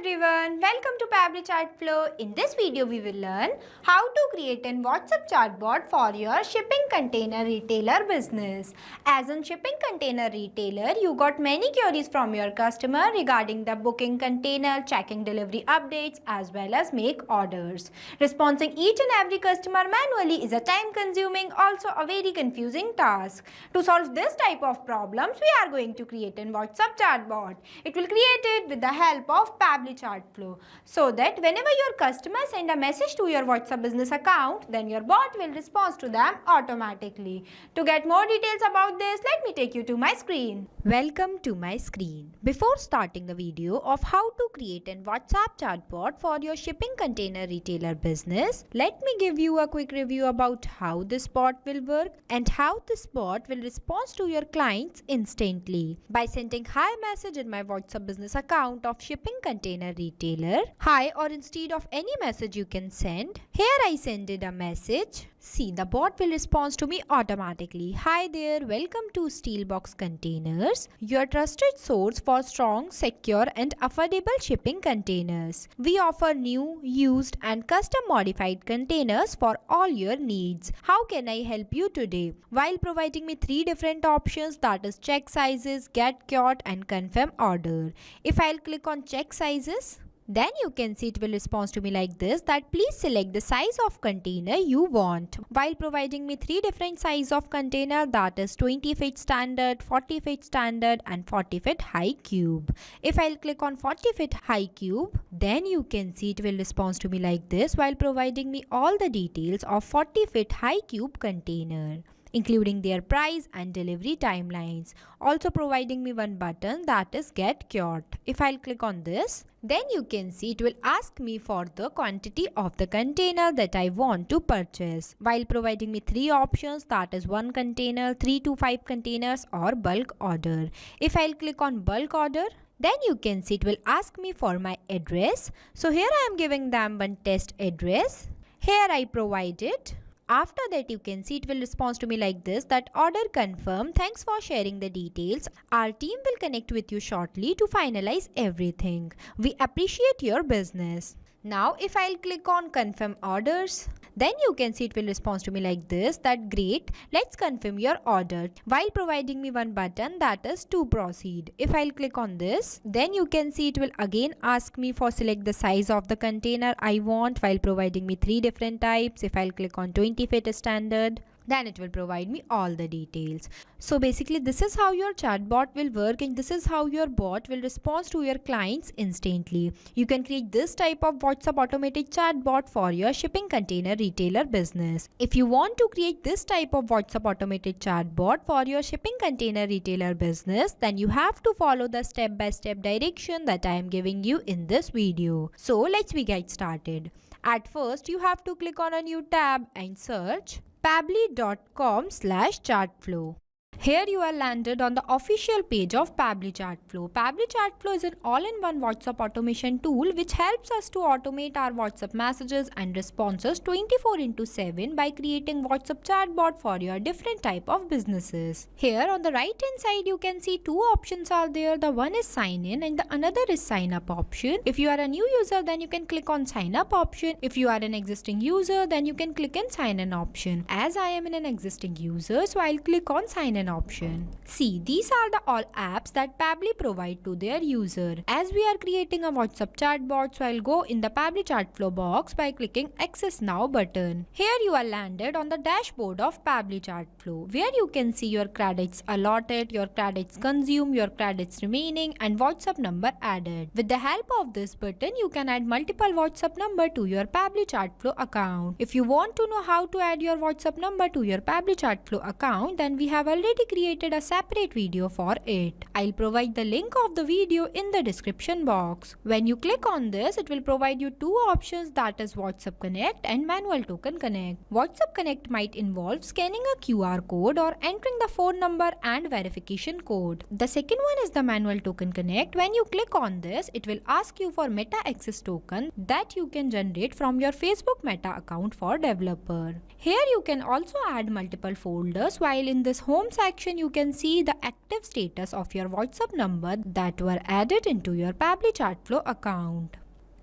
everyone, welcome to Pabbly Chatflow. In this video, we will learn how to create an WhatsApp chatbot for your shipping container retailer business. As a shipping container retailer, you got many queries from your customer regarding the booking container, checking delivery updates as well as make orders. Responding each and every customer manually is a time-consuming, also a very confusing task. To solve this type of problems, we are going to create an WhatsApp chatbot. It will create it with the help of Pabbly Chatflow, so that whenever your customer send a message to your WhatsApp business account, then your bot will respond to them automatically. To get more details about this, let me take you to my screen. Welcome to my screen. Before starting the video of how to create an WhatsApp chatbot for your shipping container retailer business, let me give you a quick review about how this bot will work and how this bot will respond to your clients instantly by sending hi message in my WhatsApp business account of shipping container retailer. Hi, or instead of any message you can send. Here I sended a message. See, the bot will respond to me automatically. Hi there, welcome to Steelbox Containers, your trusted source for strong, secure and affordable shipping containers. We offer new, used and custom modified containers for all your needs. How can I help you today? While providing me 3 different options, that is check sizes, get cured and confirm order. If I'll click on check sizes, then you can see it will respond to me like this, that please select the size of container you want. While providing me 3 different size of container, that is 20 feet standard, 40 feet standard and 40 feet high cube. If I'll click on 40 feet high cube, then you can see it will respond to me like this, while providing me all the details of 40 feet high cube container, including their price and delivery timelines. Also providing me one button, that is get cured. If I'll click on this, then you can see it will ask me for the quantity of the container that I want to purchase, while providing me 3 options, that is 1 container, 3 to 5 containers or bulk order. If I'll click on bulk order, then you can see it will ask me for my address. So here I am giving them one test address. Here I provide it. After that, you can see it will respond to me like this, that order confirmed. Thanks for sharing the details. Our team will connect with you shortly to finalize everything. We appreciate your business. Now if I'll click on confirm orders, then you can see it will respond to me like this, that great, let's confirm your order, while providing me one button, that is to proceed. If I'll click on this, then you can see it will again ask me for select the size of the container I want, while providing me 3 different types. If I'll click on 20 feet standard, then it will provide me all the details. So basically this is how your chatbot will work, and this is how your bot will respond to your clients instantly. You can create this type of WhatsApp automated chatbot for your shipping container retailer business. If you want to create this type of WhatsApp automated chatbot for your shipping container retailer business, then you have to follow the step-by-step direction that I am giving you in this video. So let's get started. At first, you have to click on a new tab and search pabbly.com/chatflow. Here you are landed on the official page of Pabbly Chatflow. Pabbly Chatflow is an all-in-one WhatsApp automation tool which helps us to automate our WhatsApp messages and responses 24/7 by creating WhatsApp chatbot for your different type of businesses. Here on the right hand side you can see 2 options are there. The one is sign in and the another is sign up option. If you are a new user, then you can click on sign up option. If you are an existing user, then you can click on sign in option. As I am an existing user, so I'll click on sign in option. See, these are the all apps that Pabbly provide to their user. As we are creating a WhatsApp chatbot, so I'll go in the Pabbly Chatflow box by clicking Access Now button. Here you are landed on the dashboard of Pabbly Chatflow, where you can see your credits allotted, your credits consumed, your credits remaining and WhatsApp number added. With the help of this button, you can add multiple WhatsApp number to your Pabbly Chatflow account. If you want to know how to add your WhatsApp number to your Pabbly Chatflow account, then we have already created a separate video for it. I'll provide the link of the video in the description box. When you click on this, it will provide you 2 options, that is WhatsApp Connect and Manual Token Connect. WhatsApp Connect might involve scanning a QR code or entering the phone number and verification code. The second one is the Manual Token Connect. When you click on this, it will ask you for Meta Access token that you can generate from your Facebook Meta account for developer. Here you can also add multiple folders, while in this home section, you can see the active status of your WhatsApp number that were added into your Pabbly Chatflow account.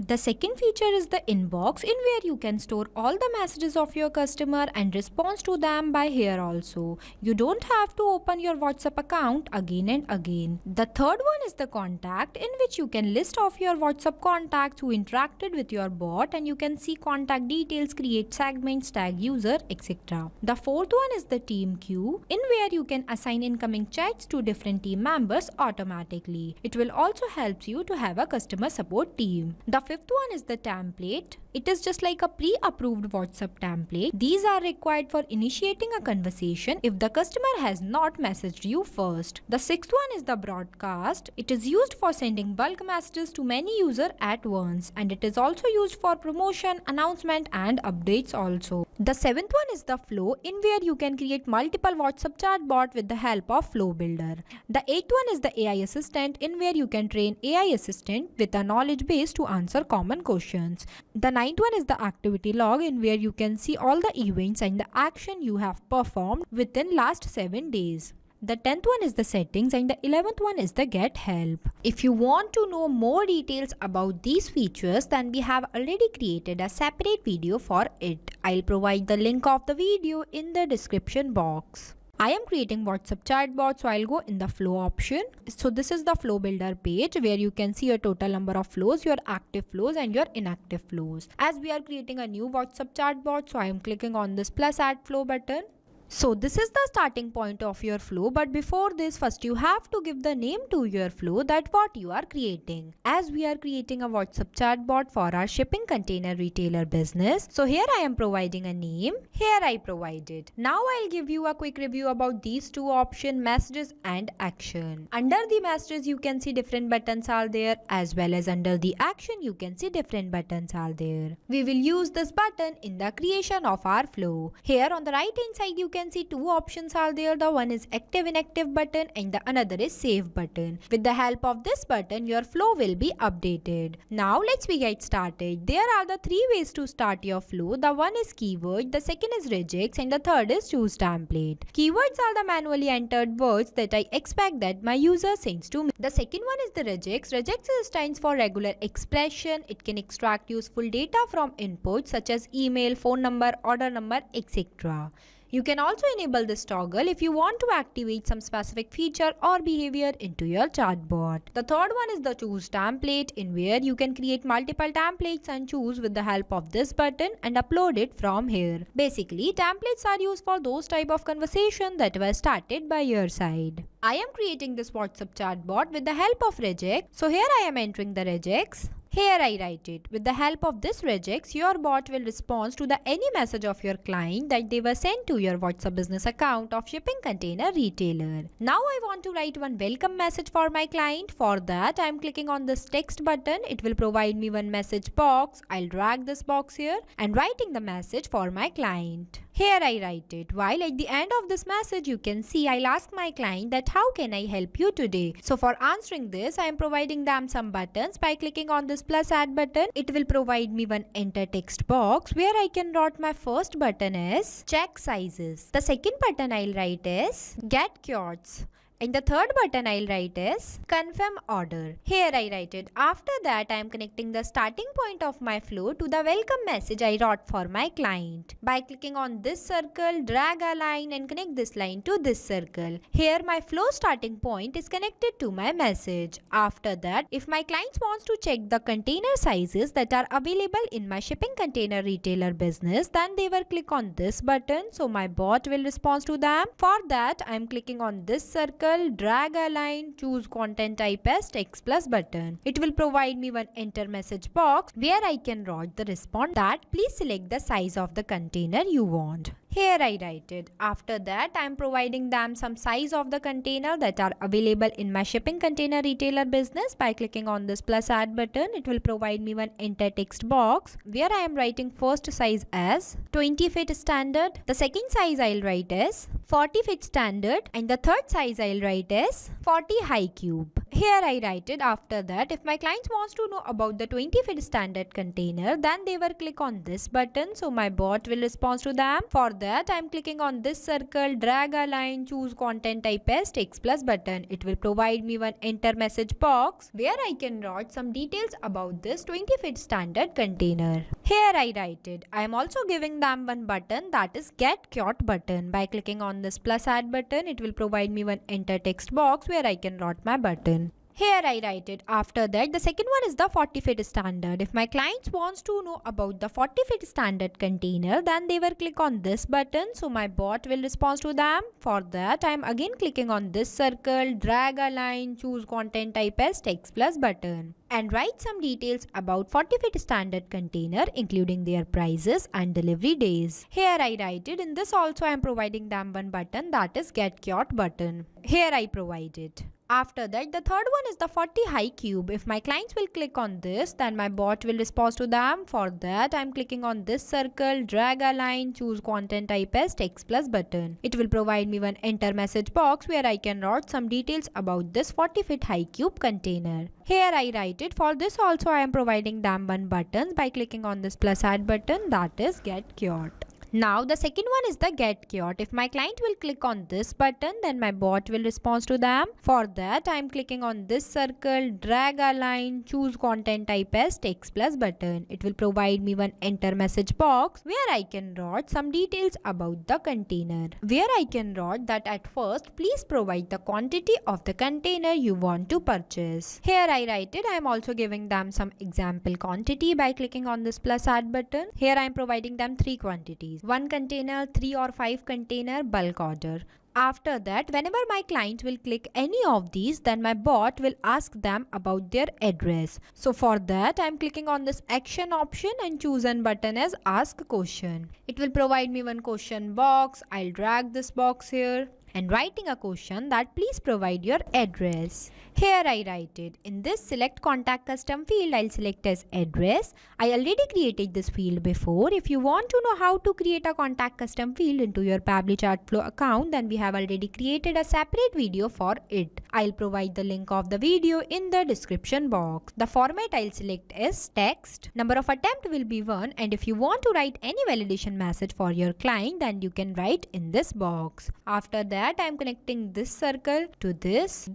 The second feature is the inbox, in where you can store all the messages of your customer and respond to them by here also. You don't have to open your WhatsApp account again and again. The third one is the contact, in which you can list off your WhatsApp contacts who interacted with your bot, and you can see contact details, create segments, tag user, etc. The fourth one is the team queue, in where you can assign incoming chats to different team members automatically. It will also help you to have a customer support team. The fifth one is the template. It is just like a pre-approved WhatsApp template. These are required for initiating a conversation if the customer has not messaged you first. The sixth one is the broadcast. It is used for sending bulk messages to many users at once, and it is also used for promotion, announcement and updates also. The seventh one is the flow, in where you can create multiple WhatsApp chatbot with the help of Flow Builder. The eighth one is the AI assistant, in where you can train AI assistant with a knowledge base to answer common questions. The ninth one is the activity log, in where you can see all the events and the action you have performed within last 7 days. The 10th one is the settings, and the 11th one is the get help. If you want to know more details about these features, then we have already created a separate video for it. I'll provide the link of the video in the description box. I am creating WhatsApp chatbot, so I'll go in the flow option. So this is the flow builder page, where you can see your total number of flows, your active flows and your inactive flows. As we are creating a new WhatsApp chatbot, so I am clicking on this plus add flow button. So this is the starting point of your flow, but before this, first you have to give the name to your flow, that what you are creating. As we are creating a WhatsApp chatbot for our shipping container retailer business, so here I am providing a name, here I provided. Now I'll give you a quick review about these two options, messages and action. Under the messages you can see different buttons are there, as well as under the action you can see different buttons are there. We will use this button in the creation of our flow. Here on the right hand side you can see two options are there. The one is active inactive button and the another is save button. With the help of this button, your flow will be updated. Now let's get started. There are the three ways to start your flow. The one is keyword, the second is regex, and the third is choose template. Keywords are the manually entered words that I expect that my user sends to me. The second one is the regex. Regex stands for regular expression. It can extract useful data from inputs such as email, phone number, order number, etc. You can also enable this toggle if you want to activate some specific feature or behavior into your chatbot. The third one is the choose template, in where you can create multiple templates and choose with the help of this button and upload it from here. Basically, templates are used for those type of conversation that were started by your side. I am creating this WhatsApp chatbot with the help of regex. So here I am entering the regex. Here I write it. With the help of this regex, your bot will respond to the any message of your client that they were sent to your WhatsApp business account of shipping container retailer. Now I want to write one welcome message for my client. For that, I am clicking on this text button. It will provide me one message box. I'll drag this box here and writing the message for my client. Here I write it. While at the end of this message, you can see I'll ask my client that how can I help you today. So for answering this, I am providing them some buttons. By clicking on this plus add button, it will provide me one enter text box where I can write my first button as check sizes. The second button I'll write is get quotes. And the third button I'll write is confirm order. Here I write it. After that, I am connecting the starting point of my flow to the welcome message I wrote for my client. By clicking on this circle, drag a line and connect this line to this circle. Here my flow starting point is connected to my message. After that, if my clients wants to check the container sizes that are available in my shipping container retailer business, then they will click on this button. So my bot will respond to them. For that, I am clicking on this circle, drag a line, choose content type as text plus button. It will provide me one enter message box where I can write the response that please select the size of the container you want. Here I write it. After that, I am providing them some size of the container that are available in my shipping container retailer business. By clicking on this plus add button, it will provide me one enter text box where I am writing first size as 20 feet standard. The second size I'll write as 40 feet standard, and the third size I'll write as 40 high cube. Here I write it. After that, if my clients wants to know about the 20 feet standard container, then they will click on this button. So my bot will respond to them. For that, I'm clicking on this circle, drag a line, choose content type as text plus button. It will provide me one enter message box where I can write some details about this 20 feet standard container. Here I write it. I am also giving them one button, that is get quote button. By clicking on this plus add button, it will provide me one enter text box where I can write my button. Here I write it. After that, the second one is the 40 feet standard. If my clients wants to know about the 40 feet standard container, then they will click on this button. So my bot will respond to them. For that, I am again clicking on this circle, drag a line, choose content type as text plus button, and write some details about 40 feet standard container, including their prices and delivery days. Here I write it. In this also I am providing them one button, that is get quote button. Here I provide it. After that, the third one is the 40 high cube. If my clients will click on this, then my bot will respond to them. For that, I am clicking on this circle, drag a line, choose content type as text plus button. It will provide me one enter message box where I can write some details about this 40 feet high cube container. Here I write it. For this also I am providing them one button by clicking on this plus add button, that is get quote. Now the second one is the get quote. If my client will click on this button, then my bot will respond to them. For that, I am clicking on this circle, drag a line, choose content type as text plus button. It will provide me one enter message box where I can write some details about the container. Where I can write that at first, please provide the quantity of the container you want to purchase. Here I write it. I am also giving them some example quantity by clicking on this plus add button. Here I am providing them 3 quantities. 1 container, 3 or 5 container, bulk order. After that, whenever my client will click any of these, then my bot will ask them about their address. So for that, I am clicking on this action option and choose an button as ask question. It will provide me one question box. I'll drag this box here and writing a question that please provide your address. Here I write it. In this select contact custom field, I'll select as address. I already created this field before. If you want to know how to create a contact custom field into your Pabbly Chatflow account, then we have already created a separate video for it. I'll provide the link of the video in the description box. The format I'll select is text. Number of attempt will be 1, and if you want to write any validation message for your client, then you can write in this box. After that, I am connecting this circle to this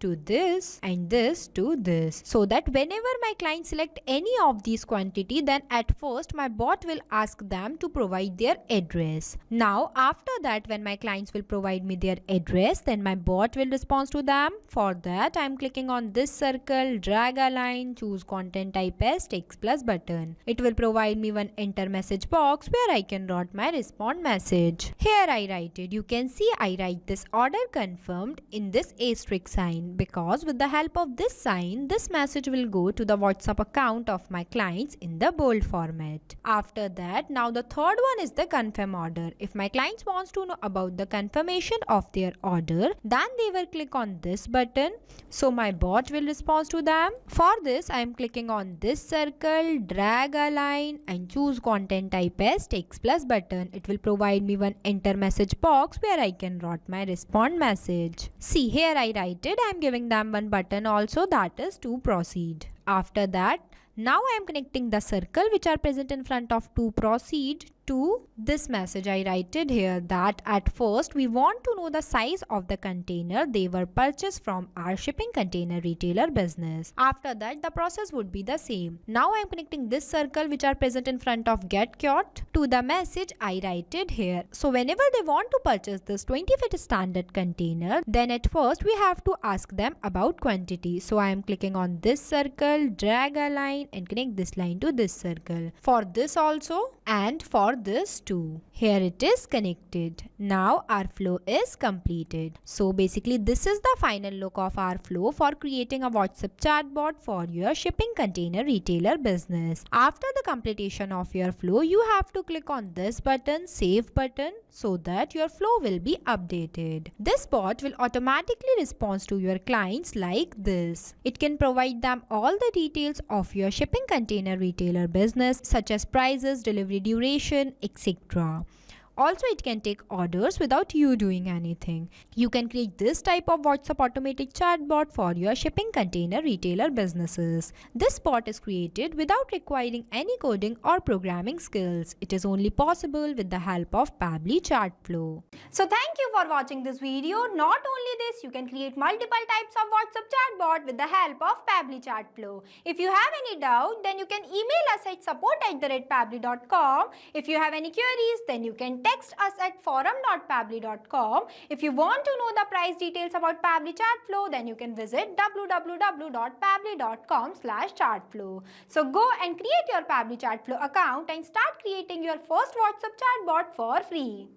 to this, and this to this, so that whenever my client select any of these quantity, then at first my bot will ask them to provide their address. Now after that, when my clients will provide me their address, then my bot will respond to them. For that, I am clicking on this circle, drag a line, choose content type as text plus button. It will provide me one enter message box where I can write my respond message. Here I write it. You can see I write this order confirmed in this asterisk sign, because with the help of this sign, this message will go to the WhatsApp account of my clients in the bold format. After that, now the third one is the confirm order. If my clients wants to know about the confirmation of their order, then they will click on this button. So my bot will respond to them. For this, I am clicking on this circle, drag a line, and choose content type as text plus button. It will provide me one enter message box where I can write my respond message. See, here I write it. I am giving them one button also, that is to proceed. After that, now I am connecting the circle which are present in front of to proceed to this message. I write it here that at first we want to know the size of the container they were purchased from our shipping container retailer business. After that, the process would be the same. Now I am connecting this circle which are present in front of get quote to the message I write it here. So whenever they want to purchase this 20 feet standard container, then at first we have to ask them about quantity. So I am clicking on this circle, drag a line, and connect this line to this circle. For this also, and for this too. Here it is connected. Now our flow is completed. So basically this is the final look of our flow for creating a WhatsApp chatbot for your shipping container retailer business. After the completion of your flow, you have to click on this button, save button, so that your flow will be updated. This bot will automatically respond to your clients like this. It can provide them all the details of your shipping container retailer business, such as prices, delivery duration, etc. Also, it can take orders without you doing anything. You can create this type of WhatsApp automatic chatbot for your shipping container retailer businesses. This bot is created without requiring any coding or programming skills. It is only possible with the help of Pabbly Chatflow. So thank you for watching this video. Not only this, you can create multiple types of WhatsApp chatbot with the help of Pabbly Chatflow. If you have any doubt, then you can email us at support@pabbly.com. If you have any queries, then you can text us at forum.pabbly.com. If you want to know the price details about Pabbly Chatflow, then you can visit www.pabbly.com/chatflow. So go and create your Pabbly Chatflow account and start creating your first WhatsApp chatbot for free.